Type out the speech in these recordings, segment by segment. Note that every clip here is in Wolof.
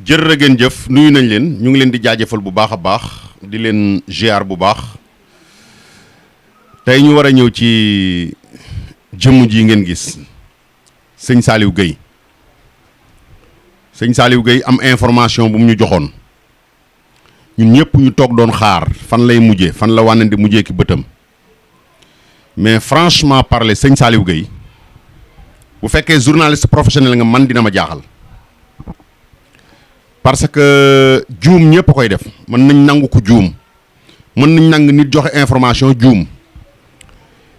jërë ngeen jëf nuyu nañ leen ñu ngi leen di jaajëfal bu baax a baax di leen ziar bu baax tey ñu war a ñëw ci jëmm ji ngeen gis sëñ Saliou Gueye sëñ Saliou Gueye am information bu mu ñu joxoon ñun ñëpp ñu toog doon xaar fan lay mujjee fan la wànnante mujjee ki bëtam mais franchement parler sëñ Saliou Gueye bu fekkee journaliste professionnel nga man dina ma jaaxal. parce que juum ñëpp koy def mën nañ nangu ko juum mën nañ nangu nit joxe information juum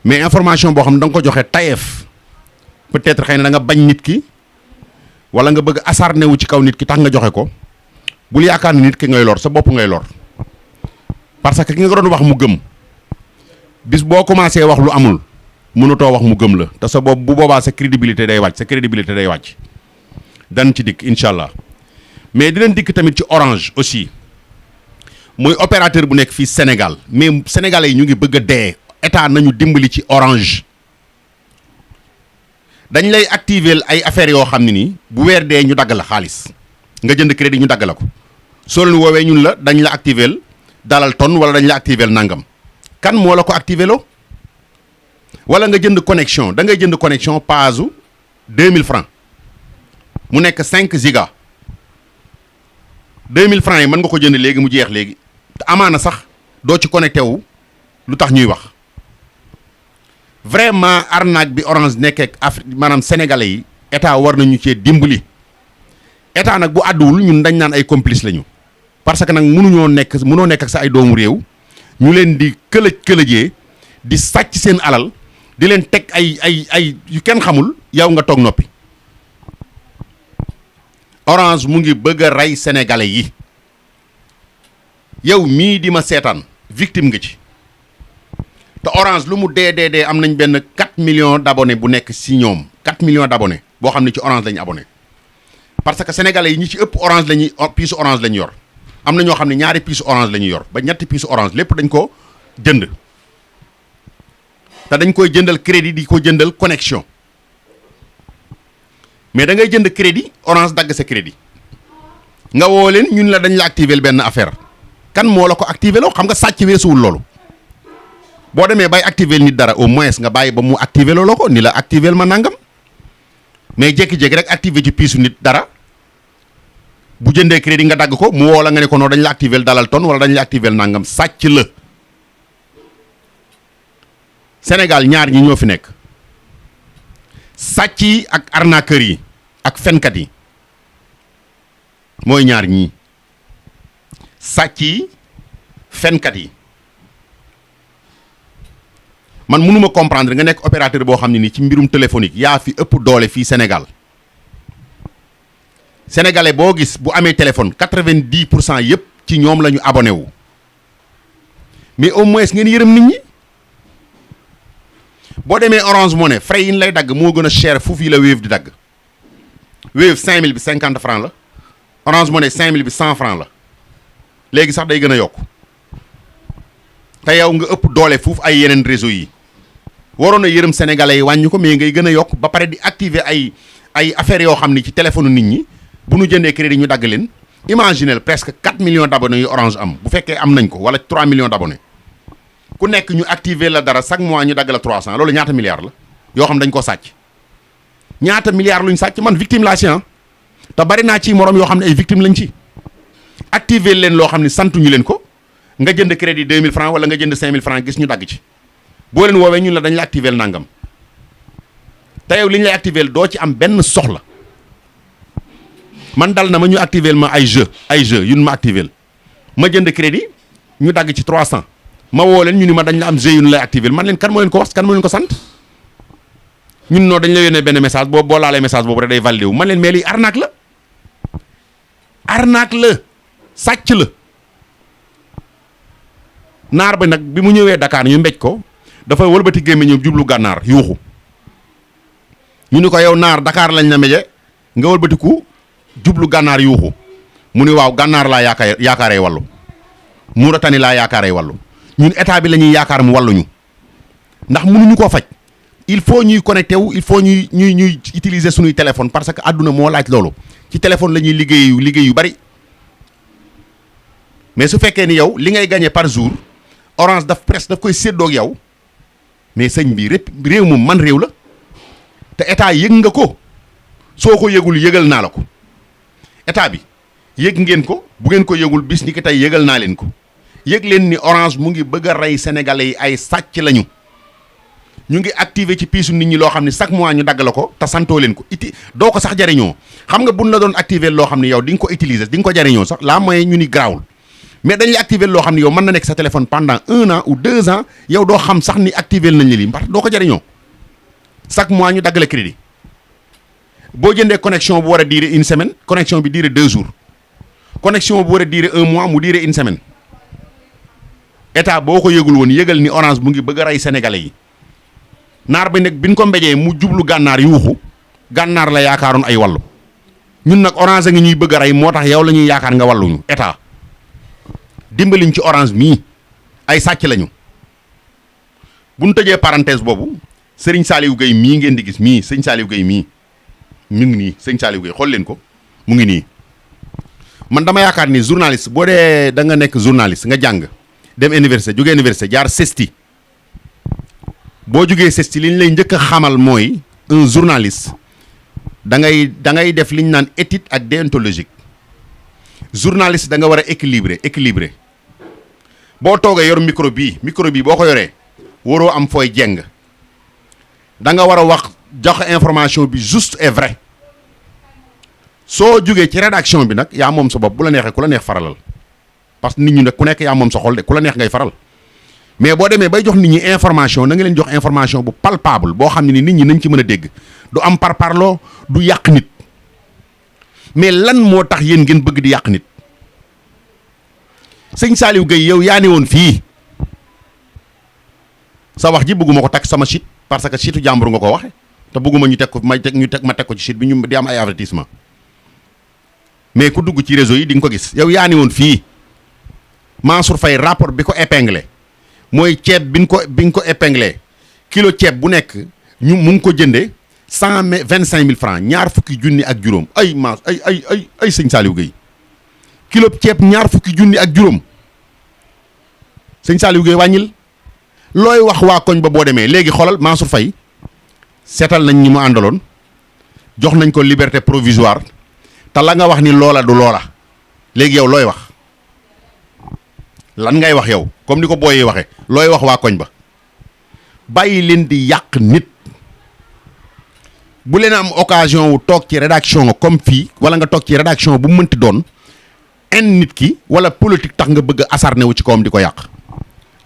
mais information boo xam ne da nga ko joxe tayeef peut-être xëy na da nga bañ nit ki wala nga bëgg acharné wu ci kaw nit ki tax nga joxe ko bul yaakaar ne nit ki ngay lor sa bopp ngay lor parce que ki nga doon wax mu gëm bis boo commencé wax lu amul mënutoo wax mu gëm la te sa bopp bu boobaa sa crédibilité day wàcc dan ci dikk incha allah. mais di leen dikk tamit ci Orange aussi mooy opérateur bu nekk fii Sénégal mais sénégalais yi ñu ngi bëgg a dee état nañu dimbali ci Orange dañ lay activer ay affaires yoo xam ne nii bu weer dee ñu dagg la xaalis nga jënd crédit ñu dagg la ko soo leen woowee ñun la dañ la activer dalal tonne wala dañ la activer nangam kan moo la ko activer loo wala nga jënd connexion da ngay jënd connexion paasu 2000 francs mu nekk 5 giga. 2000 francs yi mën nga ko jënd léegi mu jeex léegi te amaana sax doo ci connecté wu lu tax ñuy wax vraiment arnaque bi Orange nekkee ak Afrique maanaam sénégalais yi état war nañu cee dimbali état nag bu àdduwul ñun dañ naan ay complice lañu parce que nag mënoo nekk ak sa ay doomu réew ñu leen di këlëjee di sàcc seen alal di leen teg ay yu kenn xamul yow nga toog noppi. Orange mu ngi bëgg a rey sénégalais yi yow mii di ma seetaan victime nga ci te Orange lu mu dee am nañ benn 4 millions d'abonnés bu nekk si ñoom 4 millions d'abonnés boo xam ne ci Orange lañu abonné parce que sénégalais yi ñi ci ëpp Orange lañuy piisu Orange lañu yor am na ñoo xam ne ñaari piisu Orange la ñuy yor ba ñetti piisu Orange lépp dañ ko jënd te dañ koy jëndal crédit di ko jëndal connexion. mais da ngay jënd crédit Orange dagg sa crédit nga woo leen ñun la dañ la activer benn affaire kan moo la ko activer loo xam nga sàcc weesuwul loolu boo demee bay activer nit dara au moins nga bàyyi ba mu activer loo ko ni la activer ma nangam mais jékki-jékki rek activer ci piisu nit dara bu jëndee crédit nga dagg ko mu woo la nga ne ko noonu dañ la activer dalal ton wala dañ la activer nangam sàcc la Sénégal ñaar ñi ñoo fi nekk. sàcc yi ak arnaqueur yi ak fenkat yi mooy ñaar ñii sàcc yi fenkat yi man mënuma comprendre nga nekk opérateur boo xam ne nii ci mbirum téléphonique yaa fi ëpp doole fii Sénégal sénégalais boo gis bu amee téléphone 90% yëpp ci ñoom la ñu abonné wu mais au moins ngeen yërëm nit ñi. boo demee Orange Money frais yi ñu lay dagg moo gën a cher foofu yi la Wave di dagg Wave 5000 bi 50 francs la Orange Money 5000 bi 100 francs la léegi sax day gën a yokk te yow nga ëpp doole foofu ay yeneen réseau yi waroon a yërëm sénégalais yi wàññi ko mais ngay gën a yokk ba pare di activer ay affaires yoo xam ni ci téléphone nit ñi bu ñu jëndee crédit ñu dagg leen imaginez presque 4 millions d'abonnés yu Orange am bu fekkee am nañ ko wala 3 millions d'abonnés. ku nekk ñu activer la dara chaque mois ñu dagg la 300 loolu ñaata milliards la yoo xam dañ ko sàcc ñaata milliards luñ sàcc man victime laa ci te bari naa ci morom yoo xam ne ay victime lañ ci activer leen loo xam ne santuñu leen ko nga jënd crédit 2000 francs wala nga jënd 5000 francs gis ñu dagg ci boo leen woowee ñun la dañ la activer nangam te yow li ñu lay activer doo ci am benn soxla man dal na ma ñu activer ma ay jeu yun ma activer ma jënd crédit ñu dagg ci 300. ma woo leen ñu ni ma dañ la am GIE yu lay activer man leen kan moo leen ko wax kan moo leen ko sant ñun noo dañ la yónnee benn message boobu boo laalee message boobu rek day validé wu man leen mais lii arnaque la sàcc la naar ba nag bi mu ñëwee Dakar ñu mbéj ko dafa wëlbati gémmiñ ñu jublu gànnaar yuuxu ñu ni ko yow naar Dakar lañ la méje nga wëlbatiku jublu gànnaar yuuxu mu ni waaw gànnaar laa yaakaaree wàllu Mauritanie laa yaakaaree wàllu ñun état bi la ñuy yaakaar mu wàlluñu ndax mënuñu koo faj il faut ñuy connecté wu il faut ñuy utiliser suñuy téléphone parce que àdduna moo laaj loolu ci téléphone la ñuy liggéey yu bari mais su fekkee ni yow li ngay gagné par jour Orange daf koy séddoog yow mais sëñ bi réew moom man réew la te état yëg nga ko soo ko yëgul yëgal naa la ko état bi yëg ngeen ko bu ngeen ko yëgul bis ni ki tey yëgal naa leen ko yëg leen ni Orange mu ngi bëgg a rey sénégalais yi ay sàcc lañu ñu ngi activé ci piisu nit ñi loo xam ne chaque mois ñu dagg la ko te santoo leen ko doo ko sax jariñoo xam nga buñ la doon activé loo xam ne yow di nga ko utiliser di nga ko jariñoo sax laa mooy ñu ni garaawul mais dañ lay activé loo xam ne yow mën na nekk sa téléphone pendant 1 an ou 2 ans yow doo xam sax ni activé nañ la lii mbax doo ko jariñoo chaque mois ñu dagg la crédit boo jëndee connexion bu war a durer 1 semaine connexion bi durer 2 jours connexion bu war a durer 1 mois mu durer 1 semaine état boo ko yëgul woon yëgal ni Orange mu ngi bëgg a rey sénégalais yi naar bi nag bi ñu ko mbéjee mu jublu gànnaar yuuxu gànnaar la yaakaaroon ay wallu ñun nag Orange a ngi ñuy bëgg a rey moo tax yow la ñuy yaakaar nga walluñu état dimbaliñ ci Orange mii ay sàcc lañu bu ñu tëjee parenthèse boobu Serigne Saliou Gueye mii ngeen di gis mii sëñ Saliou Gueye mii mu ngi nii sëñ Saliou Gueye xool leen ko mu ngi nii man dama yaakaar ni journaliste boo dee da nga nekk journaliste nga jàng dem université jógee université jaar CESTI boo jógee CESTI li ñu lay njëkk a xamal mooy un journaliste da ngay def li ñu naan éthique ak déontologique journaliste da nga war a équilibré boo toogee yor micro bii boo ko yoree waroo am fooy jeng da nga war a wax jox information bi juste et vrai soo jógee ci rédaction bi nag yaa moom sa bopp bu la neexee ku la neex faralal parce que nit ñi nag ku nekk yaa moom sa xol de ku la neex ngay faral mais boo demee bay jox nit ñi information na nga leen jox information bu palpable boo xam ne ni nit ñi nañ ci mën a dégg du am parparloo du yàq nit mais lan moo tax yéen ngeen bëgg di yàq nit sëñ Saliou Gueye yow yaa ne woon fii sa wax ji bëgguma ko takk sama site parce que site jàmbur nga ko waxe te bëgguma ñu teg ko ma teg ko ci site bi ñu di am ay avertissement mais ku dugg ci réseau yi di nga ko gis yow yaa ne woon fii Mansour Faye rapport bi ko épinglé mooy ceeb bi nga ko épinglé kilo ceeb bu nekk mu ngi ko jëndee 125 000 francs ñaar fukki junni ak juróom ay sëñ Saliou Gueye kilo ceeb ñaar fukki junni ak juróom sëñ Saliou Gueye wàññil looy wax waa koñ ba boo demee léegi xoolal Mansour Faye seetal nañ ñi mu àndaloon jox nañ ko liberté provisoire te la nga wax ni loola du loola léegi yow looy wax lan ngay wax yow comme ni ko booyee waxee looy wax waa koñ ba bàyyi leen di yàq nit bu leen am occasion wu toog ci rédaction comme fii wala nga toog ci rédaction bu mënti doon en nit ki wala politique tax nga bëgg a asarne wu ci kawam di ko yàq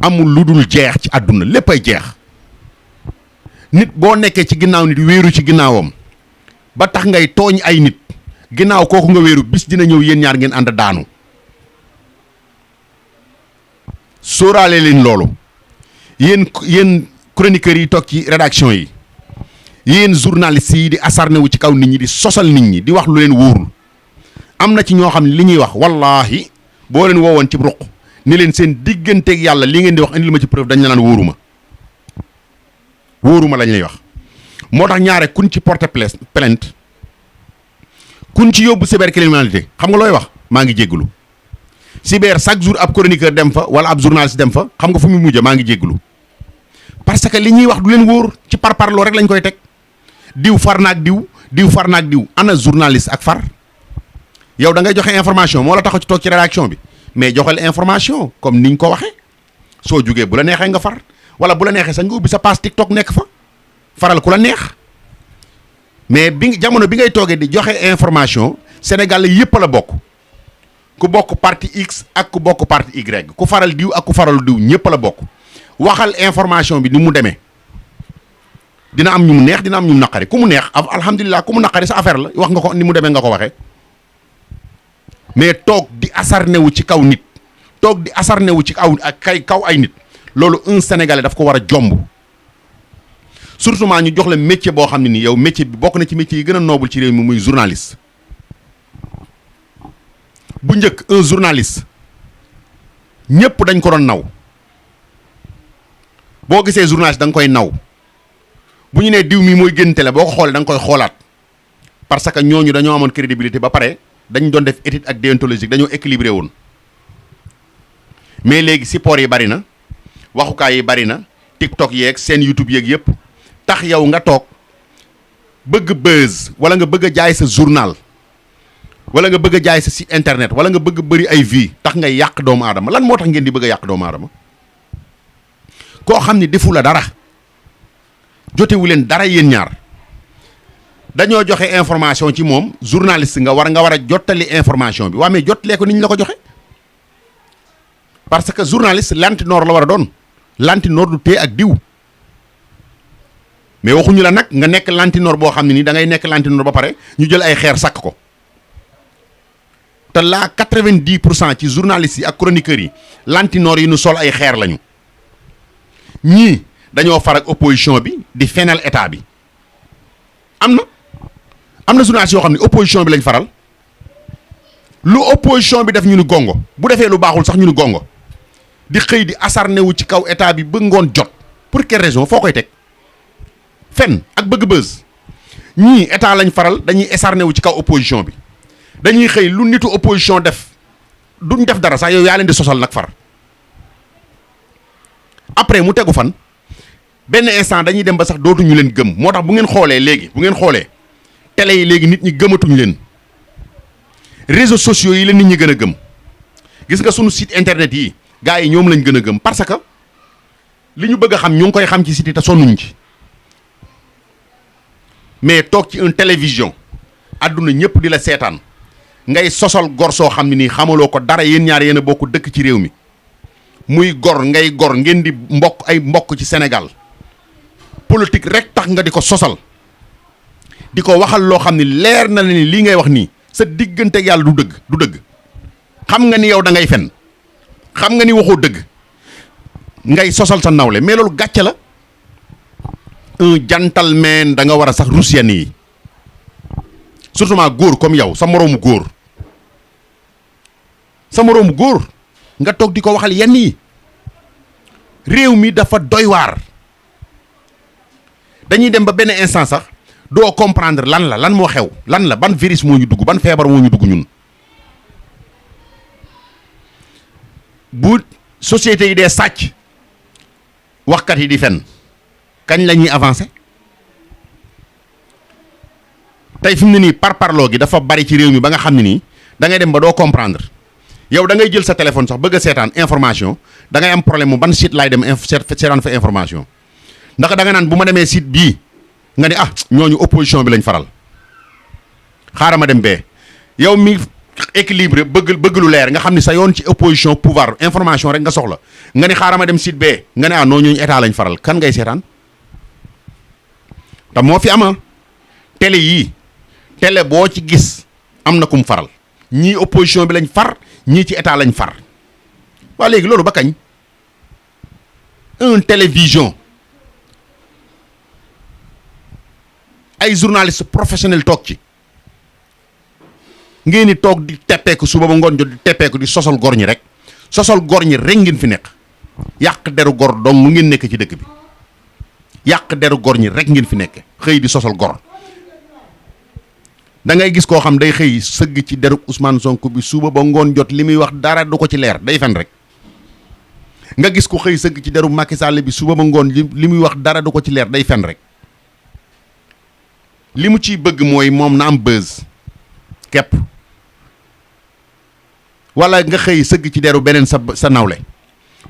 amul lu dul jeex ci àdduna lépp ay jeex nit boo nekkee ci ginnaaw nit wéeru ci ginnaawam ba tax ngay tooñ ay nit ginnaaw kooku nga wéeru bis dina ñëw yéen ñaar ngeen ànd daanu sóoraale leen loolu yéen chroniqueurs yi toog ci rédaction yi yéen journalistes yi di asarne wu ci kaw nit ñi di sosal nit ñi di wax lu leen wóorul am na ci ñoo xam ne li ñuy wax wallaahi boo leen woowoon ci ruq ni leen seen digganteeg yàlla li ngeen di wax indil ma ci preuve dañ la naan wóoruma lañ lay wax moo tax ñaare kun ci porter plainte kun ci yóbbu cybercriminalité xam nga looy wax maa ngi jégglu cyber chaque jour ab chroniqueur dem fa wala ab journaliste dem fa xam nga fu mu mujj maa ngi jégglu parce que li ñuy wax du leen wóor ci parparloo rek lañ koy teg diw far naag diw far naag diw ana journaliste ak far yow da ngay joxe information moo la tax ci toog ci rédaction bi mais joxel information comme niñ ko waxee soo jugee bu la neexee nga far wala bu la neexee sax nga ubbi sa page TikTok nekk fa faral ku la neex mais jamono bi ngay toogee di joxe information Sénégal yëpp la bokk ku bokk parti X ak ku bokk parti Y ku faral diw ak ku faral diw ñëpp la bokk waxal information bi ni mu demee dina am ñu mu neex dina am ñu mu naqari ku mu neex alhamdulilah ku mu naqari sa affaire la wax nga ko ni mu demee nga ko waxee mais toog di asarne wu ci kaw nit toog di asarne wu ci kaw ay nit loolu un Sénégalais daf ko war a jomb surtout ñu jox la métier boo xam ne nii yow métier bi bokk na ci métier yi gën a noble ci réew mi muy journaliste bu njëkk un journaliste ñëpp dañ ko doon naw boo gisee journaliste da nga koy naw bu ñu nee diw mi mooy génn télé boo ko xoolee da nga koy xoolaat parce que ñooñu dañoo amoon crédibilité ba pare dañ doon def étude ak déontologique dañoo équilibré woon mais léegi support yi bari na waxukaay yi bari na TikTok yeeg seen YouTube yeeg yëpp tax yow nga toog bëgg buzz wala nga bëgg a jaay sa journal wala nga bëgg a jaay sa site internet wala nga bëgg bëri ay vie tax ngay yàq doomu aadama lan moo tax ngeen di bëgg a yàq doomu aadama koo xam ni defu la dara jotewu leen dara yéen ñaar dañoo joxe information ci moom journaliste nga war a jottali information bi waa mais jottalee ko ni ñu la ko joxe parce que journaliste lantinoor la war a doon lantinoor du tee ak diw mais waxuñu la nag nga nekk lantinoor boo xam ne ni da ngay nekk lantinoor ba pare ñu jël ay xeer sakk ko te la 90% ci journalistes yi ak chroniqueurs yi lantinoor yi nu sol ay xeer lañu ñii dañoo far ak opposition bi di fenal état bi am na journalistes yoo xam ne opposition bi lañ faral lu opposition bi def ñu ni gongo bu defee lu baaxul sax ñu ni gongo di xëy di acharné wu ci kaw état bi ba ngoon jot pour quelle raison foo koy teg fen ak bëgg buzz ñii état lañ faral dañuy acharné wu ci kaw opposition bi dañuy xëy lu nitu opposition def duñ def dara sax yow yaa leen di sosal nag far après mu tegu fan benn instant dañuy dem ba sax dootuñu leen gëm moo tax bu ngeen xoolee télé yi léegi nit ñi gëmatuñ leen réseaux sociaux yi la nit ñi gën a gëm gis nga sunu site internet yi gars yi ñoom lañ gën a gëm parce que li ñu bëgg a xam ñu ngi koy xam ci site yi te sonnuñ ci mais toog ci une télévision àdduna ñëpp di la seetaan ngay sosal gor soo xam ne nii xamaloo ko dara yéen ñaar yéen a bokk dëkk ci réew mi muy gor ngay gor ngeen di mbokk ci Sénégal politique rek tax nga di ko sosal di ko waxal loo xam ne leer na ni lii ngay wax nii sa diggante ak yàlla du dëgg xam nga ni yow da ngay fen xam nga ni waxoo dëgg ngay sosal sa nawle mais loolu gàcce la un gentleman da nga war a sax rus yenn yi surtout góor comme yow sa moroomu góor nga toog di ko waxal yenn yi réew mi dafa doy waar dañuy dem ba benn instant sax doo comprendre lan moo xew lan la ban virus moo ñu dugg ban feebar moo ñu dugg ñun bu société yi dee sàcc waxkat yi di fen kañ la ñuy avancer tey fi mu ne nii parloo gi dafa bari ci réew mi ba nga xam ne nii da ngay dem ba doo comprendre yow da ngay jël sa téléphone sax bëgg a seetaan information da ngay am problème mu ban site laay dem seetaan fa information ndax da nga naan bu ma demee site bii nga ni ñooñu opposition bi lañ faral xaaral ma dem bee yow mi équilibré bëgg lu leer nga xam ni sa yoon ci opposition pouvoir information rek nga soxla nga ni xaaral ma dem site bee nga ne non ñooñu état lañ faral kan ngay seetaan te moo fi ama télé yii télé boo ci gis am na kum faral ñii opposition bi lañ far ñii ci état lañ far waa léegi loolu ba kañ un télévision ay journaliste professionnel toog ci ngeen di toog di teppeeku suba ba ngoon jot di teppeeku di sosal gor ñi rek ngeen fi nekk yàq deru gor dong mu ngeen nekk ci dëkk bi yàq deru gor ñi rek ngeen fi nekk xëy di sosal gor da ngay gis koo xam day xëy sëgg ci deru Ousmane Sonko bi suba ba ngoon jot li muy wax dara du ko ci leer day fen rek nga gis ko xëy sëgg ci deru Macky Sall bi suba ba ngoon li muy wax dara du ko ci leer day fen rek li mu ciy bëgg mooy moom na am buzz képp wala nga xëy sëgg ci deru beneen sa nawle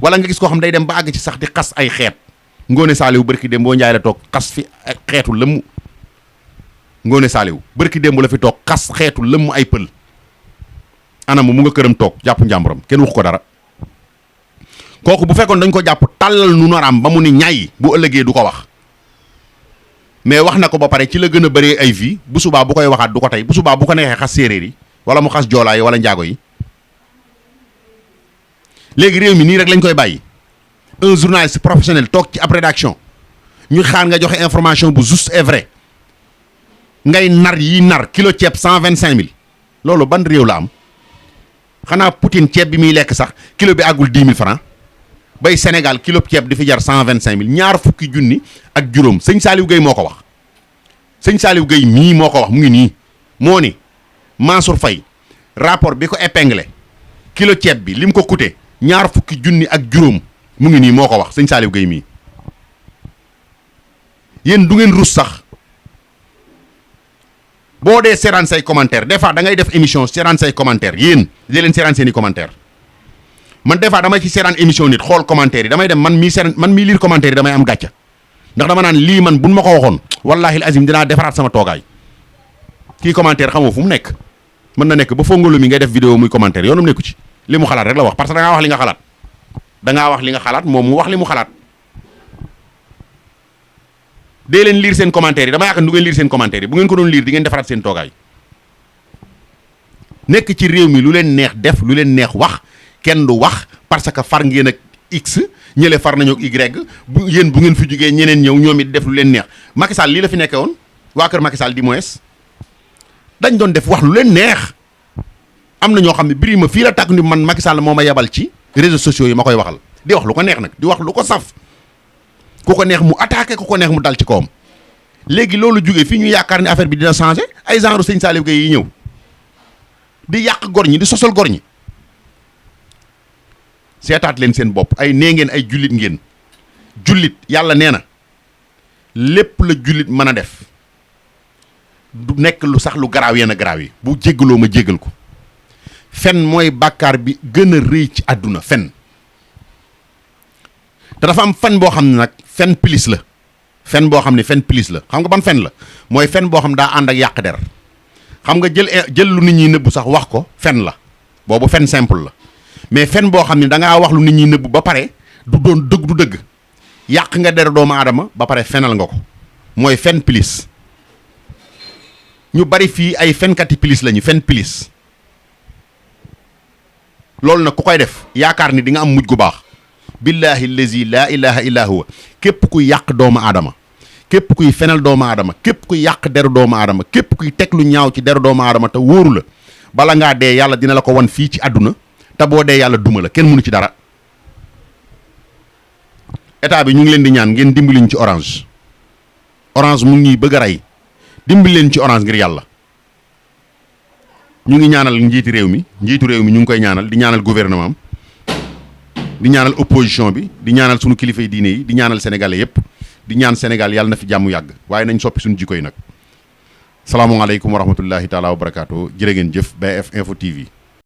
wala nga gis koo xam day dem ba àgg ci sax di xas ay xeet Ngoone Saliou bërki dem boo njaay la toog xas fi xeetu lëmm Ngoone Saliou bërki démb la fi toog xas xeetu lëmm ay pël anam mu nga këram toog jàpp njàmburam kenn wax ko dara kooku bu fekkoon dañ ko jàpp tàllal nu noram ba mu ni ñaay bu ëllëgee du ko wax mais wax na ko ba pare ci la gën a bëree ay vie bu subaa bu koy waxaat du ko tey bu subaa bu ko neexee xas séeréer yi wala mu xas joolaa yi wala njaago yi léegi réew mi nii rek lañ koy bàyyi un journaliste professionnel toog ci ab rédaction ñu xaar nga joxe information bu juste et vrai ngay nar kilo ceeb 125 000 loolu ban réew la am xanaa Poutine ceeb bi muy lekk sax kilo bi àggul 10 000 francs bay Sénégal kilo ceeb di fi jar 125 000 ñaar fukki junni ak juróom sëñ Saliou Gueye moo ko wax sëñ Saliou Gueye mii moo ko wax mu ngi nii moo ni Mansour Faye rapport bi ko épinglé kilo ceeb bi lim ko coûté 2 fukki junni ak juróom mu ngi nii moo ko wax sëñ Saliou Gueye mii yéen du ngeen rus sax boo dee seetaan say commentaire des fois da ngay def émission seetaan say commentaire yéen di leen seetaan seen i commentaire man des fois damay ci seetaan émission nit xool commentaire yi damay dem man mii lire commentaire yi damay am gàcca ndax dama naan lii man buñ ma ko waxoon wallahi azim dinaa defaraat sama toogaay kii commentaire xamoo fu mu nekk mën na nekk ba Fongolo mi ngay def vidéo muy commentaire yoonam nekku ci li mu xalaat rek la wax parce que da ngaa wax li nga xalaat wax li nga xalaat moom mu wax li mu xalaat dee leen lire seen commentaire yi dama yaakaar du ngeen lire seen commentaire yi bu ngeen ko doon lire di ngeen defaraat seen toogaay nekk ci réew mi lu leen neex def lu leen neex wax kenn du wax parce que far ngeen ak x ñële far nañu ak y bu yéen bu ngeen fi jugee ñeneen ñëw ñoom it def lu leen neex Macky Sall lii la fi nekkee woon waa kër Macky Sall di moins dañ doon def wax lu leen neex am na ñoo xam ne Birima fii la tàgg ni man Macky Sall moo ma yebal ci réseaux sociaux yi ma koy waxal di wax lu ko neex nag di wax lu ko saf ku ko neex mu attaqué ku ko neex mu dal ci kawam léegi loolu jógee fii ñu yaakaar ne affaire bi dina changé ay genre sëñ Saliou Gueye yi ñëw di yàq gor ñi di sosal gor ñi seetaat leen seen bopp ay nee ngeen ay jullit ngeen jullit yàlla nee na lépp la jullit mën a def du nekk lu sax lu garaaw yenn garaaw yi bu jéggaloo ma jéggal ko fen mooy bàkkaar bi gën a rëy ci àdduna fen te dafa am fen boo xam ne nag fen pilis la fen boo xam ne fen pilis la xam nga ban fen la mooy fen boo xam daa ànd ak yàq der xam nga jël lu nit ñi nëbbu sax wax ko fen la boobu fen simple la mais fen boo xam ne da ngaa wax lu nit ñi nëbbu ba pare du doon dëgg du dëgg yàq nga der doomu aadama ba pare fenal nga ko mooy fen pilis ñu bari fii ay fenkati pilis lañu fen pilis loolu nag ku koy def yaakaar ni di nga am mujj gu baax billahi allazi laa ilaha illa huwa képp kuy yàq doomu aadama képp kuy fenal doomu aadama képp kuy yàq deru doomu aadama képp kuy teg lu ñaaw ci deru doomu aadama te wóoru la bala ngaa dee yàlla dina la ko wan fii ci àdduna te boo dee yàlla duma la kenn mënu ci dara état bi ñu ngi leen di ñaan ngeen dimbaliñ ci orange mu ngi ñuy bëgg a rey dimbali leen ci orange ngir yàlla ñu ngi ñaanal njiitu réew mi ñu ngi koy ñaanal di ñaanal gouvernement am di ñaanal opposition bi di ñaanal sunu kilifa yi diine yi di ñaanal sénégalais yépp di ñaan Sénégal yàlla na fi jàmm yàgg waaye nañ soppi suñu jikko yi nag salaamualeykum wa rahmatullahi taala wa barakaatu jërë ngeen jëf BF Info TV